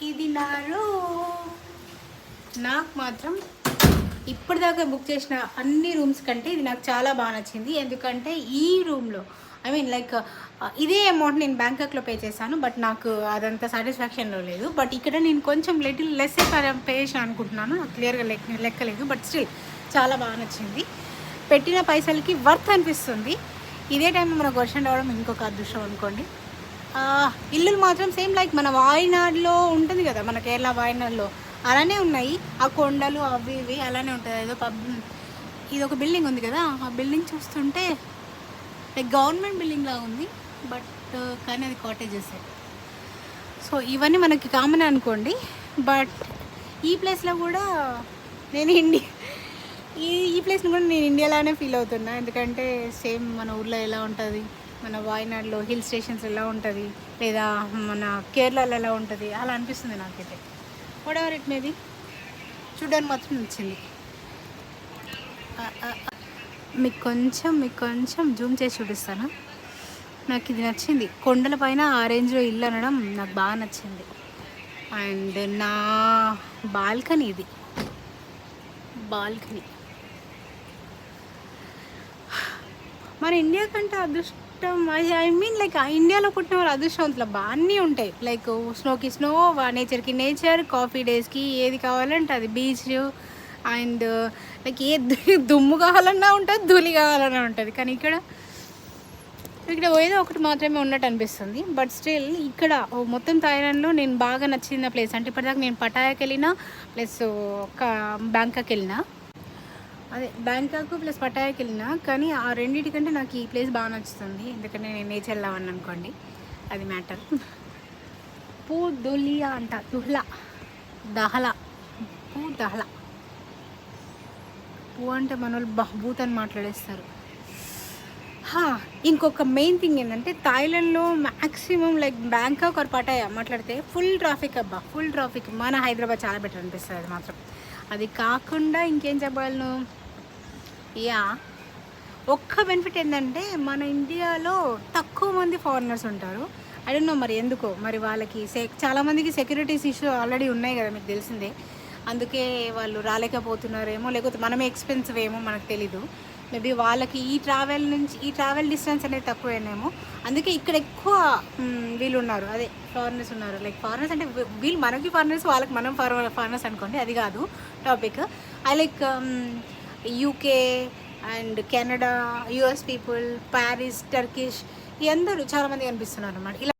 ఇది నా రూమ్. నాకు మాత్రం ఇప్పటిదాకా బుక్ చేసిన అన్ని రూమ్స్ కంటే ఇది నాకు చాలా బాగా నచ్చింది. ఎందుకంటే ఈ రూమ్లో ఐ మీన్ లైక్ ఇదే అమౌంట్ నేను బ్యాంకాక్లో పే చేశాను, బట్ నాకు అదంతా సాటిస్ఫాక్షన్లో లేదు. బట్ ఇక్కడ నేను కొంచెం లిటిల్ లెస్ పే చేసాను అనుకుంటున్నాను, నాకు క్లియర్గా లెక్కలేదు. బట్ స్టిల్ చాలా బాగా నచ్చింది. పెట్టిన పైసలకి వర్త్ అనిపిస్తుంది. ఇదే టైంలో మనకు వర్షం రావడం ఇంకొక అదృష్టం అనుకోండి. ఇల్లులు మాత్రం సేమ్ లైక్ మన వాయనాడులో ఉంటుంది కదా, మన కేరళ వాయనాడులో అలానే ఉన్నాయి. ఆ కొండలు అవి ఇవి అలానే ఉంటుంది. ఏదో ఇది ఒక బిల్డింగ్ ఉంది కదా, ఆ బిల్డింగ్ చూస్తుంటే లైక్ గవర్నమెంట్ బిల్డింగ్ లా ఉంది, బట్ కానీ అది కాటేజెస్. సో ఇవన్నీ మనకి కామన్ అనుకోండి. బట్ ఈ ప్లేస్లో కూడా నేను ఈ ప్లేస్ని కూడా నేను ఇండియాలోనే ఫీల్ అవుతున్నా. ఎందుకంటే సేమ్ మన ఊర్లో ఎలా ఉంటుంది, మన వాయనాడులో హిల్ స్టేషన్స్ ఎలా ఉంటుంది, లేదా మన కేరళలో ఎలా ఉంటుంది అలా అనిపిస్తుంది నాకైతే. వాట్ ఎవర్ ఇట్ మేబీ, చూడడానికి మాత్రం నచ్చింది. మీకు కొంచెం జూమ్ చేసి చూపిస్తాను. నాకు ఇది నచ్చింది. కొండల పైన ఆ రేంజ్లో ఇల్లు అనడం నాకు బాగా నచ్చింది. అండ్ నా బాల్కనీ, ఇది బాల్కనీ మన ఇండియా కంటే అదృష్టం. ఐ మీన్ లైక్ ఇండియాలో పుట్టిన వాళ్ళు అదృష్టవంతులు అన్నీ ఉంటాయి. లైక్ స్నోకి స్నో, నేచర్కి నేచర్, కాఫీ డేస్కి ఏది కావాలంటే అది, బీచ్ అండ్ లైక్ ఏ దుమ్ము కావాలన్నా ఉంటుంది, ధూళి కావాలన్నా ఉంటుంది. కానీ ఇక్కడ ఏదో ఒకటి మాత్రమే ఉన్నట్టు అనిపిస్తుంది. బట్ స్టిల్ ఇక్కడ మొత్తం థాయిలాండ్లో నేను బాగా నచ్చిన ప్లేస్ అంటే ఇప్పటిదాకా నేను పటాయాకి వెళ్ళినా ప్లస్ బ్యాంకాక్ వెళ్ళినా, అదే బ్యాంకాక్ ప్లస్ పటాయాకి వెళ్ళినా, కానీ ఆ రెండింటికంటే నాకు ఈ ప్లేస్ బాగా నచ్చుతుంది. ఎందుకంటే నేను నేచర్ లవ్ అని అనుకోండి, అది మ్యాటర్. పూదులియా అంట, దహలా పూ అంటే మన వాళ్ళు బహ్బూత్ అని మాట్లాడేస్తారు. ఇంకొక మెయిన్ థింగ్ ఏంటంటే థాయిలాండ్లో maximum like Bangkok or Pattaya మాట్లాడితే ఫుల్ ట్రాఫిక్. Full traffic. మన హైదరాబాద్ చాలా బెటర్ అనిపిస్తుంది అది మాత్రం. అది కాకుండా ఇంకేం చెప్పగలను, ఒక్క బెనిఫిట్ ఏంటంటే మన ఇండియాలో తక్కువ మంది ఫారినర్స్ ఉంటారు. ఐ డోంట్ నో మరి ఎందుకో, మరి వాళ్ళకి చాలామందికి సెక్యూరిటీస్ ఇష్యూ ఆల్రెడీ ఉన్నాయి కదా, మీకు తెలిసిందే. అందుకే వాళ్ళు రాలేకపోతున్నారేమో, లేకపోతే మనమే ఎక్స్పెన్సివ్ ఏమో మనకు తెలీదు. మేబీ వాళ్ళకి ఈ ట్రావెల్ డిస్టెన్స్ అనేది తక్కువేనేమో, అందుకే ఇక్కడ ఎక్కువ వీళ్ళు ఉన్నారు, అదే ఫారినర్స్ ఉన్నారు. లైక్ ఫారినర్స్ అంటే వీళ్ళు మనకి ఫారినర్స్, వాళ్ళకి మనం ఫారినర్స్ అనుకోండి, అది కాదు topic. I like UK and Canada, US people, Paris, Turkish, ఈ అందరూ చాలామంది కనిపిస్తున్నారు అన్నమాట. ఇలా